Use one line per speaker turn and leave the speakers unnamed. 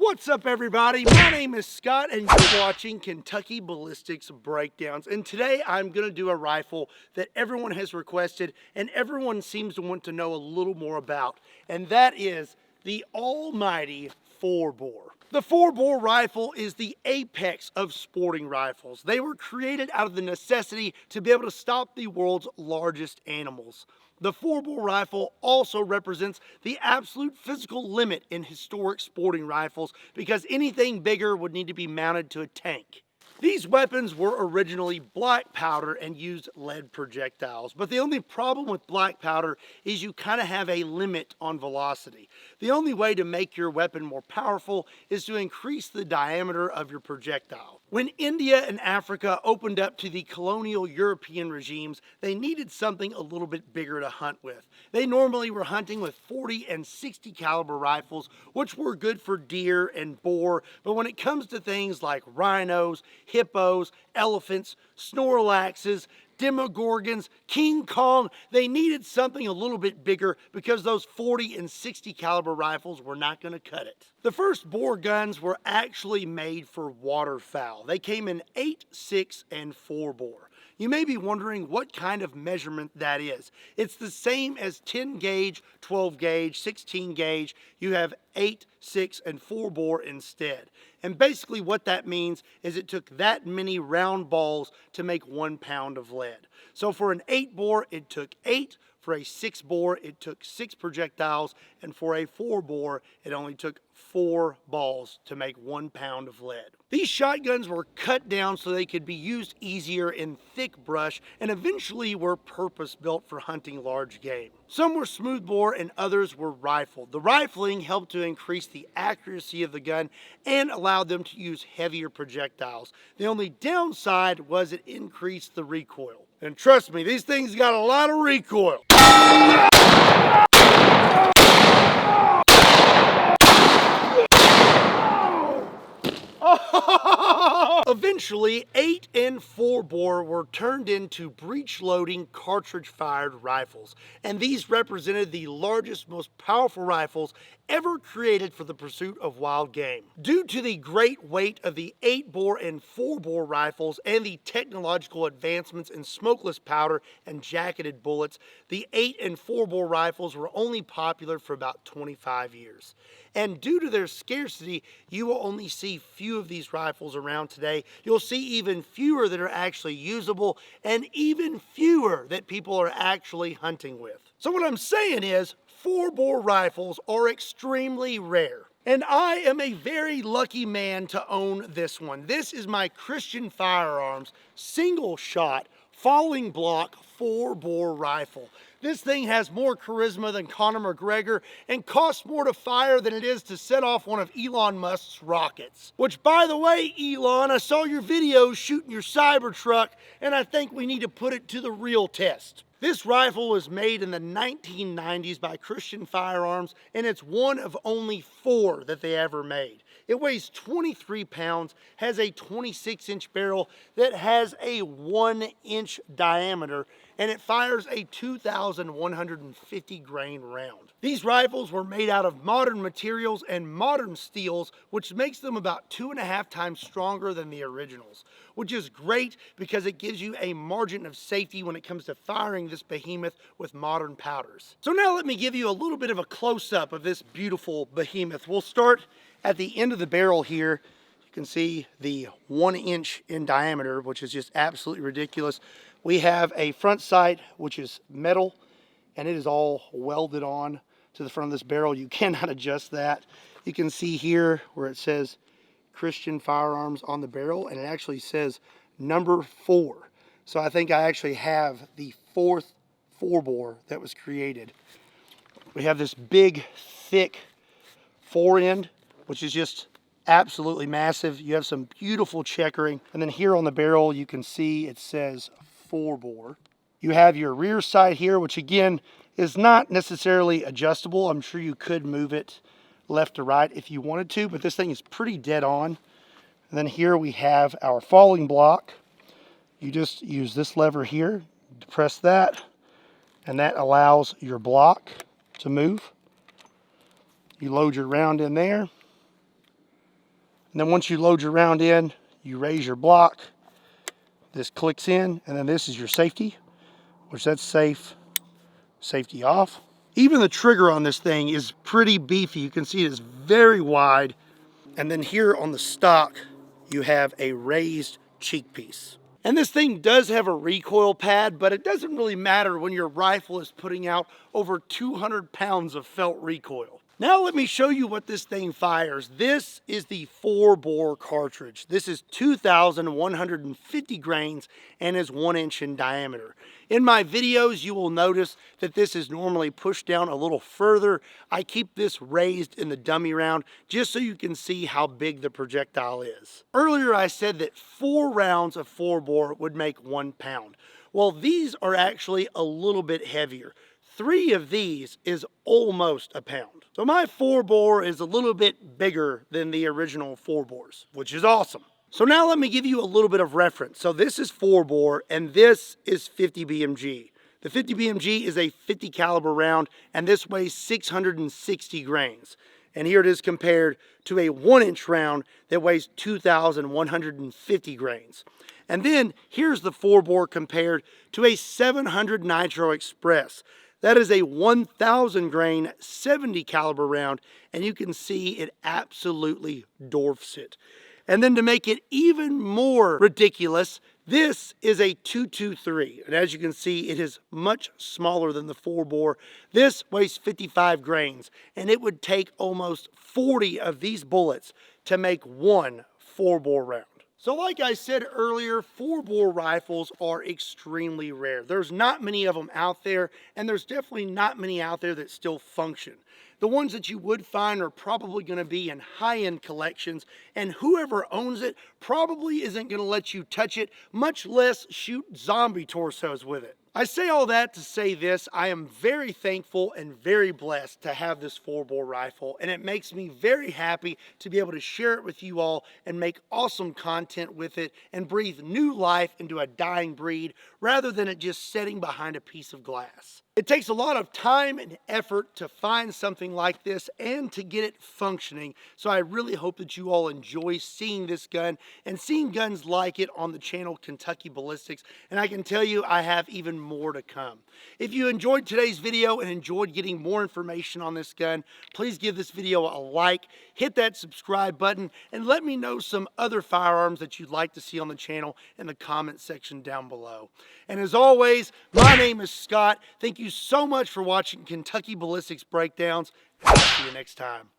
What's up, everybody? My name is Scott and you're watching Kentucky Ballistics Breakdowns, and today I'm going to do a rifle that everyone has requested and everyone seems to want to know a little more about, and that is the almighty 4-bore. The 4-bore rifle is the apex of sporting rifles. They were created out of the necessity to be able to stop the world's largest animals. The 4-bore rifle also represents the absolute physical limit in historic sporting rifles because anything bigger would need to be mounted to a tank. These weapons were originally black powder and used lead projectiles, but the only problem with black powder is you kind of have a limit on velocity. The only way to make your weapon more powerful is to increase the diameter of your projectile. When India and Africa opened up to the colonial European regimes, they needed something a little bit bigger to hunt with. They normally were hunting with 40 and 60 caliber rifles, which were good for deer and boar, but when it comes to things like rhinos, hippos, elephants, snorlaxes, demogorgons, King Kong, they needed something a little bit bigger because those 40 and 60 caliber rifles were not going to cut it. The first bore guns were actually made for waterfowl. They came in 8, 6, and 4 bore. You may be wondering what kind of measurement that is. It's the same as 10 gauge, 12 gauge, 16 gauge. You have 8, 6, and 4 bore instead. And basically what that means is it took that many round balls to make 1 pound of lead. So for an 8 bore, it took 8. For a 6 bore, it took 6 projectiles. And for a 4 bore, it only took 4 balls to make 1 pound of lead. These shotguns were cut down so they could be used easier in thick brush and eventually were purpose-built for hunting large game. Some were smoothbore and others were rifled. The rifling helped to increase the accuracy of the gun and allowed them to use heavier projectiles. The only downside was it increased the recoil. And trust me, these things got a lot of recoil. Eventually, 8 and 4 bore were turned into breech-loading, cartridge-fired rifles, and these represented the largest, most powerful rifles ever created for the pursuit of wild game. Due to the great weight of the 8 bore and 4 bore rifles and the technological advancements in smokeless powder and jacketed bullets, the 8 and 4 bore rifles were only popular for about 25 years. And due to their scarcity, you will only see few of these rifles around today. You'll see even fewer that are actually usable and even fewer that people are actually hunting with. So what I'm saying is 4-bore rifles are extremely rare. And I am a very lucky man to own this one. This is my Christian Firearms single shot falling block 4-bore rifle. This thing has more charisma than Conor McGregor and costs more to fire than it is to set off one of Elon Musk's rockets. Which, by the way, Elon, I saw your videos shooting your Cybertruck and I think we need to put it to the real test. This rifle was made in the 1990s by Christian Firearms, and it's one of only 4 that they ever made. It weighs 23 pounds, has a 26-inch barrel that has a 1-inch diameter, and it fires a 2,150 grain round. These rifles were made out of modern materials and modern steels, which makes them about 2.5 times stronger than the originals, which is great because it gives you a margin of safety when it comes to firing this behemoth with modern powders. So now let me give you a little bit of a close-up of this beautiful behemoth. We'll start at the end of the barrel here. You can see the 1 inch in diameter, which is just absolutely ridiculous. We have a front sight, which is metal, and it is all welded on to the front of this barrel. You cannot adjust that. You can see here where it says Christian Firearms on the barrel, and it actually says number 4. So I think I actually have the 4th 4-bore that was created. We have this big, thick forend, which is just absolutely massive. You have some beautiful checkering. And then here on the barrel, you can see it says 4-bore. You have your rear sight here, which again is not necessarily adjustable. I'm sure you could move it left to right if you wanted to, but this thing is pretty dead on. And then here we have our falling block. You just use this lever here, depress that, and that allows your block to move. You load your round in there, And then once you load your round in, you raise your block. This clicks in, and then this is your safety, which that's safe, safety off. Even the trigger on this thing is pretty beefy. You can see it is very wide. And then here on the stock, you have a raised cheek piece. And this thing does have a recoil pad, but it doesn't really matter when your rifle is putting out over 200 pounds of felt recoil. Now let me show you what this thing fires. This is the 4-bore cartridge. This is 2,150 grains and is 1 inch in diameter. In my videos, you will notice that this is normally pushed down a little further. I keep this raised in the dummy round just so you can see how big the projectile is. Earlier I said that 4 rounds of 4-bore would make 1 pound. Well, these are actually a little bit heavier. 3 of these is almost a pound. So my 4-bore is a little bit bigger than the original 4-bores, which is awesome. So now let me give you a little bit of reference. So this is 4-bore and this is 50 BMG. The 50 BMG is a 50 caliber round and this weighs 660 grains. And here it is compared to a 1 inch round that weighs 2,150 grains. And then here's the 4-bore compared to a 700 Nitro Express. That is a 1,000 grain 70 caliber round, and you can see it absolutely dwarfs it. And then to make it even more ridiculous, this is a 223, and as you can see, it is much smaller than the 4-bore. This weighs 55 grains, and it would take almost 40 of these bullets to make one 4-bore round. So like I said earlier, 4-bore rifles are extremely rare. There's not many of them out there, and there's definitely not many out there that still function. The ones that you would find are probably going to be in high-end collections, and whoever owns it probably isn't going to let you touch it, much less shoot zombie torsos with it. I say all that to say this: I am very thankful and very blessed to have this 4-bore rifle, and it makes me very happy to be able to share it with you all and make awesome content with it and breathe new life into a dying breed rather than it just sitting behind a piece of glass. It takes a lot of time and effort to find something like this and to get it functioning, so I really hope that you all enjoy seeing this gun and seeing guns like it on the channel Kentucky Ballistics, and I can tell you I have even more to come. If you enjoyed today's video and enjoyed getting more information on this gun, please give this video a like, hit that subscribe button, and let me know some other firearms that you'd like to see on the channel in the comment section down below. And as always, my name is Scott. Thank you so much for watching Kentucky Ballistics Breakdowns. I'll see you next time.